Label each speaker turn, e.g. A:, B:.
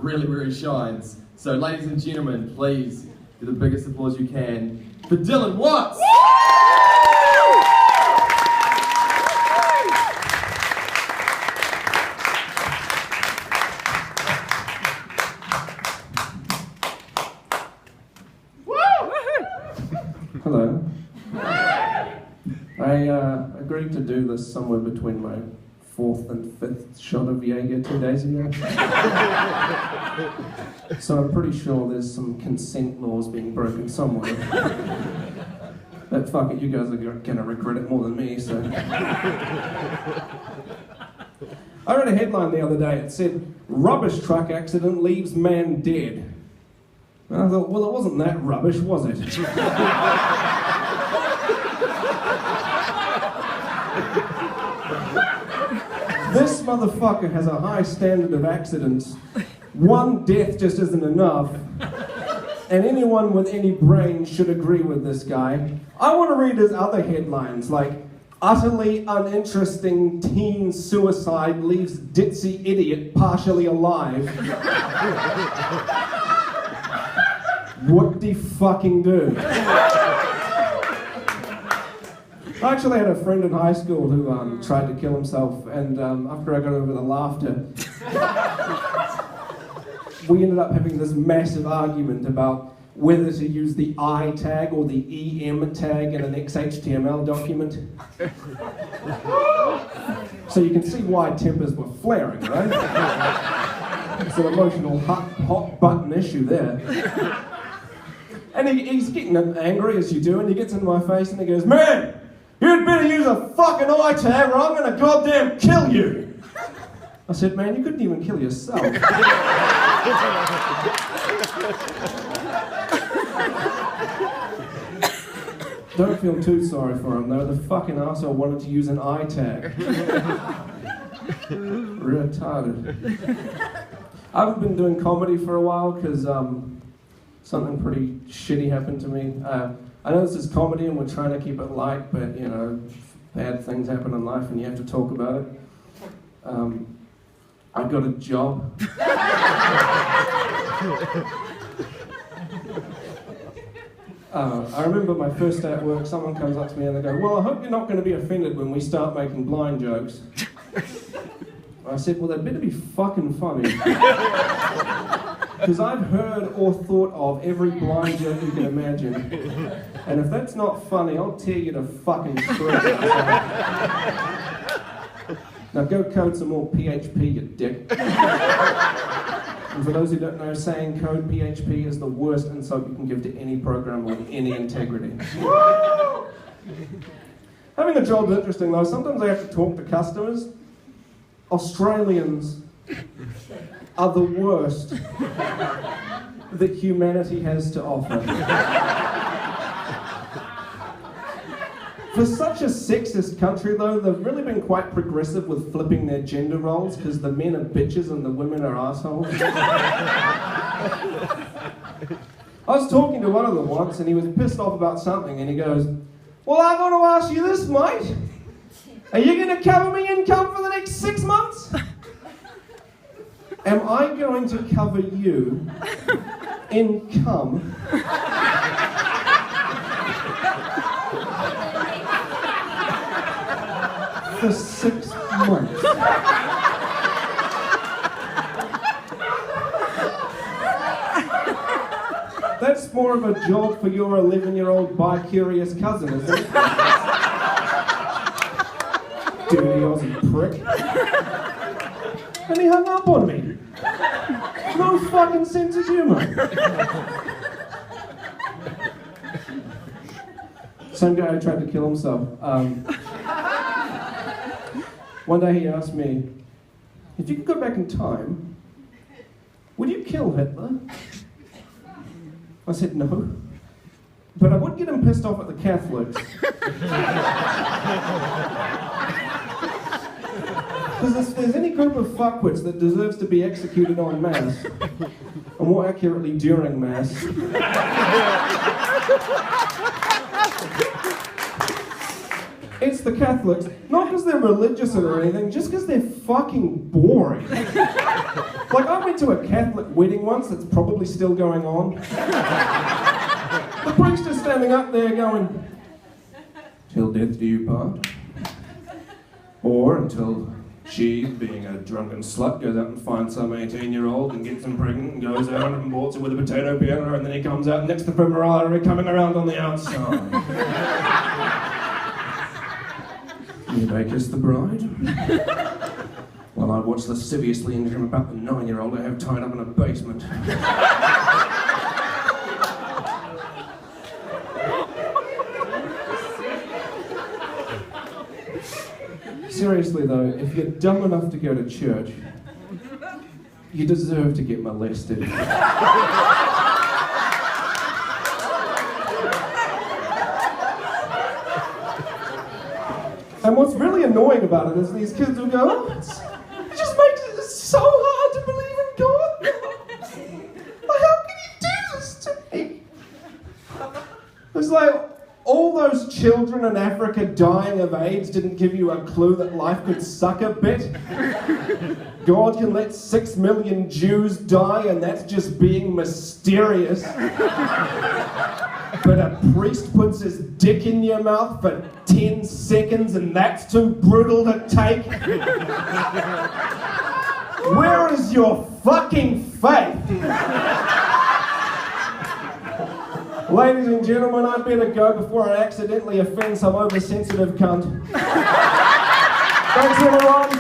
A: really, really shines. So ladies and gentlemen, please give the biggest applause you can for Dylan Watts!
B: Hello. I agreed to do this somewhere between my 4th and 5th shot of Jaeger 2 days ago. So I'm pretty sure there's some consent laws being broken somewhere. But fuck it, you guys are gonna regret it more than me, so. I read a headline the other day, it said, "Rubbish truck accident leaves man dead." And I thought, well, it wasn't that rubbish, was it? This motherfucker has a high standard of accidents. One death just isn't enough. And anyone with any brain should agree with this guy. I want to read his other headlines, like, "Utterly uninteresting teen suicide leaves ditzy idiot partially alive." What the fucking do? I actually had a friend in high school who tried to kill himself, and after I got over the laughter, we ended up having this massive argument about whether to use the I tag or the EM tag in an XHTML document. So you can see why tempers were flaring, right? It's an emotional hot button issue there. And he's getting angry as you do, and he gets into my face and he goes, "Man, you'd better use a fucking I tag or I'm gonna goddamn kill you." I said, "Man, you couldn't even kill yourself." Don't feel too sorry for him though, the fucking arsehole wanted to use an I tag. Retarded. I haven't been doing comedy for a while because something pretty shitty happened to me. I know this is comedy and we're trying to keep it light, but you know, bad things happen in life and you have to talk about it. I got a job. I remember my first day at work, someone comes up to me and they go, "Well, I hope you're not going to be offended when we start making blind jokes." I said, "Well, they better be fucking funny." Because I've heard or thought of every blind joke you can imagine. And if that's not funny, I'll tear you to fucking shreds. Now go code some more PHP, you dick. And for those who don't know, saying code PHP is the worst insult you can give to any programmer with any integrity. Having a job's interesting though. Sometimes I have to talk to customers. Australians are the worst that humanity has to offer. For such a sexist country though, they've really been quite progressive with flipping their gender roles because the men are bitches and the women are assholes. I was talking to one of them once and he was pissed off about something and he goes, "Well, I got to ask you this, mate. Are you going to cover me income for the next 6 months? Am I going to cover you income for 6 months?" That's more of a job for your 11-year-old bi-curious cousin, isn't it? Dirty Aussie prick. And he hung up on me. No fucking sense of humour. Some guy who tried to kill himself. One day he asked me, "If you could go back in time, would you kill Hitler?" I said no, but I would get him pissed off at the Catholics. Because if there's any group of fuckwits that deserves to be executed en masse, or more accurately during mass, It's the Catholics, not because they're religious or anything, just because they're fucking boring. Like, I went to a Catholic wedding once that's probably still going on. The priest is standing up there going, "Till death do you part," or until she, being a drunken slut, goes out and finds some 18-year-old and gets him pregnant and goes out and aborts her with a potato peeler, and then he comes out next to the Mariah coming around on the outside. You make us the bride? While I watch lasciviously and dream about the 9-year-old I have tied up in a basement. Seriously though, if you're dumb enough to go to church, you deserve to get molested. And what's really annoying about it is these kids will go, "Oh, it just makes it so hard to believe in God. Like, how can you do this to me?" It's like, all those children in Africa dying of AIDS didn't give you a clue that life could suck a bit. God can let 6 million Jews die and that's just being mysterious. But a priest puts his dick in your mouth for 10 seconds and that's too brutal to take? Where is your fucking faith? Ladies and gentlemen, I'd better go before I accidentally offend some oversensitive cunt. Thanks everyone.